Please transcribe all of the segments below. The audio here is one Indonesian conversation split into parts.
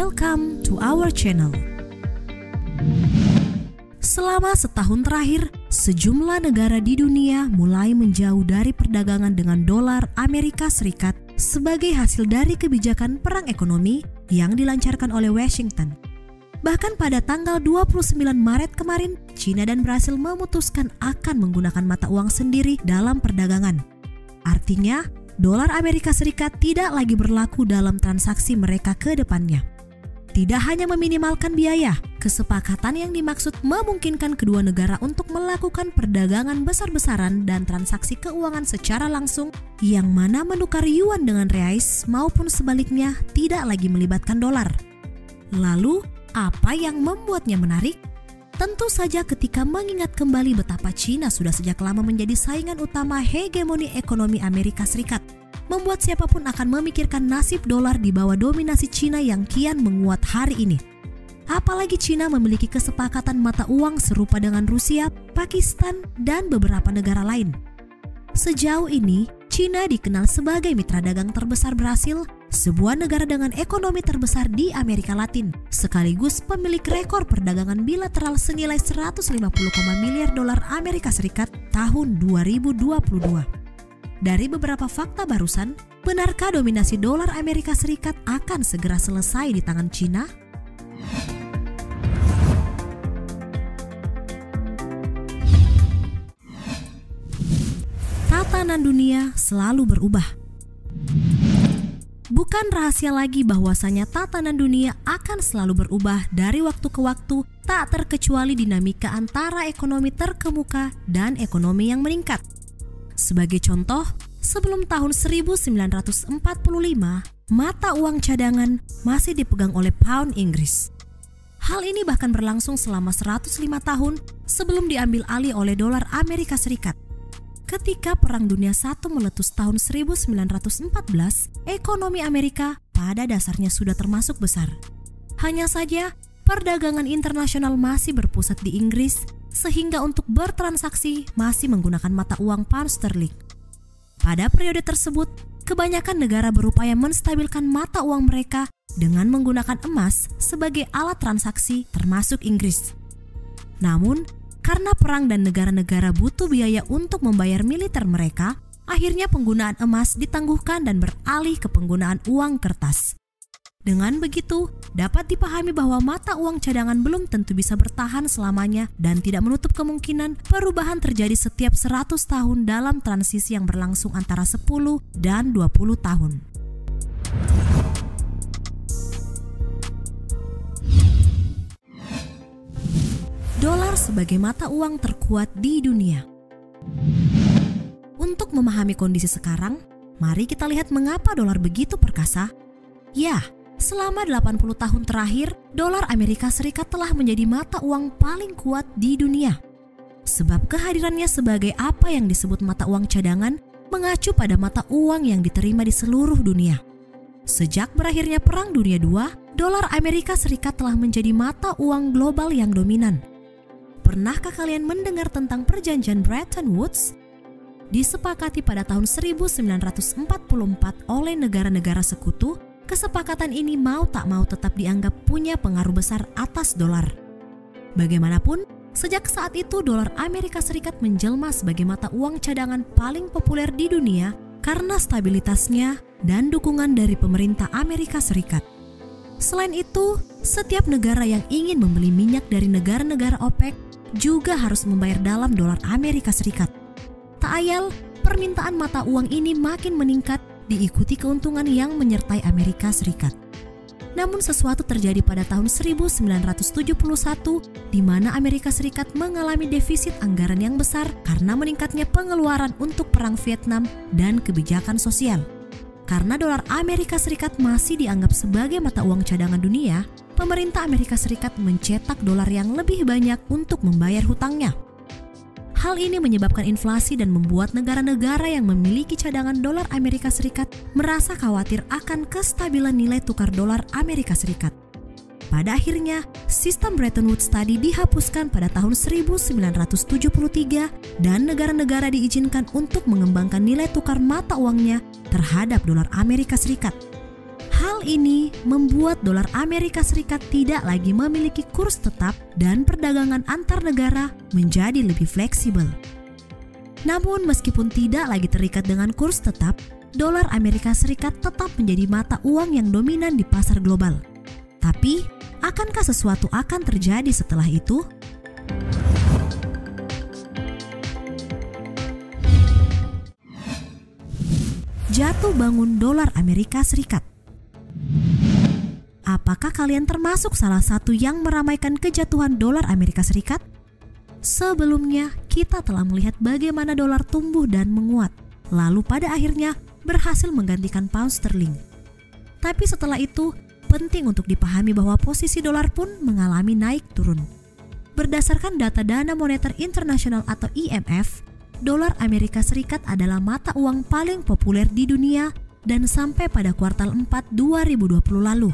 Welcome to our channel. Selama setahun terakhir, sejumlah negara di dunia mulai menjauh dari perdagangan dengan dolar Amerika Serikat sebagai hasil dari kebijakan perang ekonomi yang dilancarkan oleh Washington. Bahkan pada tanggal 29 Maret kemarin, China dan Brasil memutuskan akan menggunakan mata uang sendiri dalam perdagangan. Artinya, dolar Amerika Serikat tidak lagi berlaku dalam transaksi mereka ke depannya. Tidak hanya meminimalkan biaya, kesepakatan yang dimaksud memungkinkan kedua negara untuk melakukan perdagangan besar-besaran dan transaksi keuangan secara langsung yang mana menukar yuan dengan reais maupun sebaliknya tidak lagi melibatkan dolar. Lalu, apa yang membuatnya menarik? Tentu saja ketika mengingat kembali betapa China sudah sejak lama menjadi saingan utama hegemoni ekonomi Amerika Serikat, membuat siapapun akan memikirkan nasib dolar di bawah dominasi China yang kian menguat hari ini. Apalagi China memiliki kesepakatan mata uang serupa dengan Rusia, Pakistan, dan beberapa negara lain. Sejauh ini, China dikenal sebagai mitra dagang terbesar Brasil, sebuah negara dengan ekonomi terbesar di Amerika Latin, sekaligus pemilik rekor perdagangan bilateral senilai 150, miliar dolar Amerika Serikat tahun 2022. Dari beberapa fakta barusan, benarkah dominasi dolar Amerika Serikat akan segera selesai di tangan China? Tatanan dunia selalu berubah. Bukan rahasia lagi bahwasanya tatanan dunia akan selalu berubah dari waktu ke waktu, tak terkecuali dinamika antara ekonomi terkemuka dan ekonomi yang meningkat. Sebagai contoh, sebelum tahun 1945, mata uang cadangan masih dipegang oleh pound Inggris. Hal ini bahkan berlangsung selama 105 tahun sebelum diambil alih oleh dolar Amerika Serikat. Ketika Perang Dunia I meletus tahun 1914, ekonomi Amerika pada dasarnya sudah termasuk besar. Hanya saja, perdagangan internasional masih berpusat di Inggris, sehingga untuk bertransaksi masih menggunakan mata uang pound sterling. Pada periode tersebut, kebanyakan negara berupaya menstabilkan mata uang mereka dengan menggunakan emas sebagai alat transaksi termasuk Inggris. Namun, karena perang dan negara-negara butuh biaya untuk membayar militer mereka, akhirnya penggunaan emas ditangguhkan dan beralih ke penggunaan uang kertas. Dengan begitu, dapat dipahami bahwa mata uang cadangan belum tentu bisa bertahan selamanya dan tidak menutup kemungkinan perubahan terjadi setiap 100 tahun dalam transisi yang berlangsung antara 10 dan 20 tahun. Dolar sebagai mata uang terkuat di dunia. Untuk memahami kondisi sekarang, mari kita lihat mengapa dolar begitu perkasa. Ya, selama 80 tahun terakhir, dolar Amerika Serikat telah menjadi mata uang paling kuat di dunia. Sebab kehadirannya sebagai apa yang disebut mata uang cadangan mengacu pada mata uang yang diterima di seluruh dunia. Sejak berakhirnya Perang Dunia II, dolar Amerika Serikat telah menjadi mata uang global yang dominan. Pernahkah kalian mendengar tentang perjanjian Bretton Woods? Disepakati pada tahun 1944 oleh negara-negara sekutu, kesepakatan ini mau tak mau tetap dianggap punya pengaruh besar atas dolar. Bagaimanapun, sejak saat itu dolar Amerika Serikat menjelma sebagai mata uang cadangan paling populer di dunia karena stabilitasnya dan dukungan dari pemerintah Amerika Serikat. Selain itu, setiap negara yang ingin membeli minyak dari negara-negara OPEC juga harus membayar dalam dolar Amerika Serikat. Tak ayal, permintaan mata uang ini makin meningkat diikuti keuntungan yang menyertai Amerika Serikat. Namun sesuatu terjadi pada tahun 1971 di mana Amerika Serikat mengalami defisit anggaran yang besar karena meningkatnya pengeluaran untuk perang Vietnam dan kebijakan sosial. Karena dolar Amerika Serikat masih dianggap sebagai mata uang cadangan dunia, pemerintah Amerika Serikat mencetak dolar yang lebih banyak untuk membayar hutangnya. Hal ini menyebabkan inflasi dan membuat negara-negara yang memiliki cadangan dolar Amerika Serikat merasa khawatir akan kestabilan nilai tukar dolar Amerika Serikat. Pada akhirnya, sistem Bretton Woods tadi dihapuskan pada tahun 1973 dan negara-negara diizinkan untuk mengembangkan nilai tukar mata uangnya terhadap dolar Amerika Serikat. Hal ini membuat dolar Amerika Serikat tidak lagi memiliki kurs tetap dan perdagangan antar negara menjadi lebih fleksibel. Namun meskipun tidak lagi terikat dengan kurs tetap, dolar Amerika Serikat tetap menjadi mata uang yang dominan di pasar global. Tapi, akankah sesuatu akan terjadi setelah itu? Jatuh bangun dolar Amerika Serikat. Apakah kalian termasuk salah satu yang meramaikan kejatuhan dolar Amerika Serikat? Sebelumnya, kita telah melihat bagaimana dolar tumbuh dan menguat, lalu pada akhirnya berhasil menggantikan pound sterling. Tapi setelah itu, penting untuk dipahami bahwa posisi dolar pun mengalami naik turun. Berdasarkan data Dana Moneter Internasional atau IMF, dolar Amerika Serikat adalah mata uang paling populer di dunia dan sampai pada kuartal 4 2020 lalu.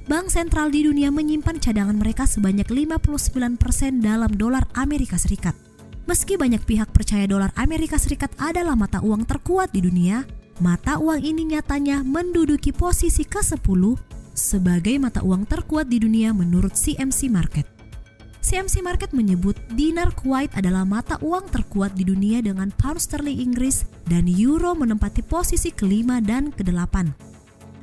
Bank sentral di dunia menyimpan cadangan mereka sebanyak 59% dalam dolar Amerika Serikat. Meski banyak pihak percaya dolar Amerika Serikat adalah mata uang terkuat di dunia, mata uang ini nyatanya menduduki posisi ke-10 sebagai mata uang terkuat di dunia menurut CMC Market. CMC Market menyebut dinar Kuwait adalah mata uang terkuat di dunia dengan pound sterling Inggris dan euro menempati posisi ke-5 dan ke-8.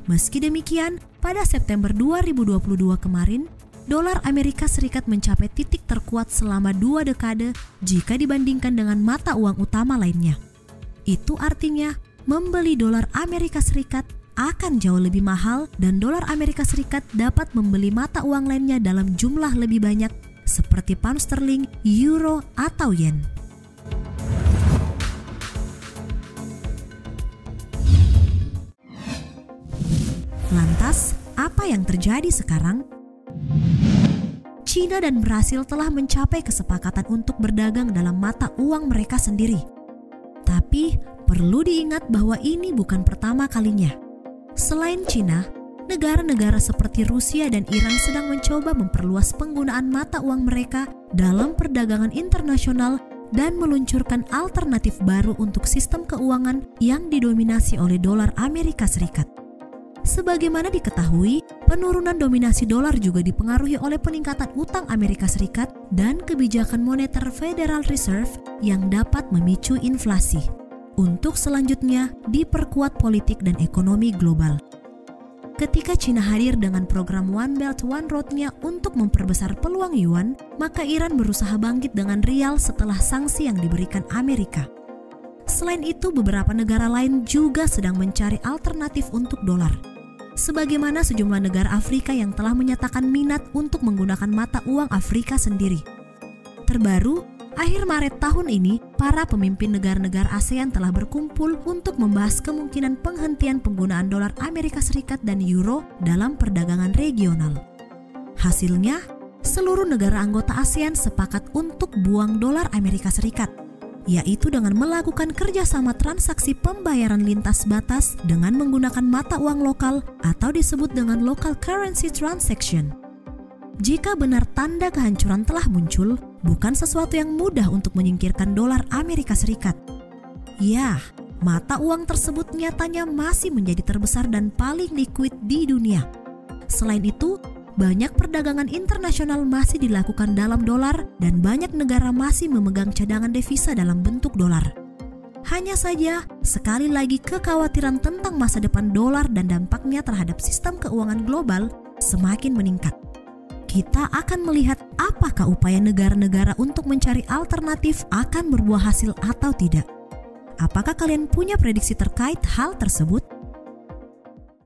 Meski demikian, pada September 2022 kemarin, dolar Amerika Serikat mencapai titik terkuat selama 2 dekade jika dibandingkan dengan mata uang utama lainnya. Itu artinya, membeli dolar Amerika Serikat akan jauh lebih mahal dan dolar Amerika Serikat dapat membeli mata uang lainnya dalam jumlah lebih banyak seperti pound sterling, euro, atau yen. Lantas, apa yang terjadi sekarang? China dan Brasil telah mencapai kesepakatan untuk berdagang dalam mata uang mereka sendiri. Tapi, perlu diingat bahwa ini bukan pertama kalinya. Selain China, negara-negara seperti Rusia dan Iran sedang mencoba memperluas penggunaan mata uang mereka dalam perdagangan internasional dan meluncurkan alternatif baru untuk sistem keuangan yang didominasi oleh dolar Amerika Serikat. Sebagaimana diketahui, penurunan dominasi dolar juga dipengaruhi oleh peningkatan utang Amerika Serikat dan kebijakan moneter Federal Reserve yang dapat memicu inflasi. Untuk selanjutnya, diperkuat politik dan ekonomi global. Ketika China hadir dengan program One Belt One Road-nya untuk memperbesar peluang yuan, maka Iran berusaha bangkit dengan rial setelah sanksi yang diberikan Amerika. Selain itu, beberapa negara lain juga sedang mencari alternatif untuk dolar. Sebagaimana sejumlah negara Afrika yang telah menyatakan minat untuk menggunakan mata uang Afrika sendiri. Terbaru, akhir Maret tahun ini, para pemimpin negara-negara ASEAN telah berkumpul untuk membahas kemungkinan penghentian penggunaan dolar Amerika Serikat dan euro dalam perdagangan regional. Hasilnya, seluruh negara anggota ASEAN sepakat untuk buang dolar Amerika Serikat, yaitu dengan melakukan kerjasama transaksi pembayaran lintas batas dengan menggunakan mata uang lokal atau disebut dengan local currency transaction. Jika benar tanda kehancuran telah muncul, bukan sesuatu yang mudah untuk menyingkirkan dolar Amerika Serikat. Ya, mata uang tersebut nyatanya masih menjadi terbesar dan paling liquid di dunia. Selain itu, banyak perdagangan internasional masih dilakukan dalam dolar dan banyak negara masih memegang cadangan devisa dalam bentuk dolar. Hanya saja, sekali lagi kekhawatiran tentang masa depan dolar dan dampaknya terhadap sistem keuangan global semakin meningkat. Kita akan melihat apakah upaya negara-negara untuk mencari alternatif akan berbuah hasil atau tidak. Apakah kalian punya prediksi terkait hal tersebut?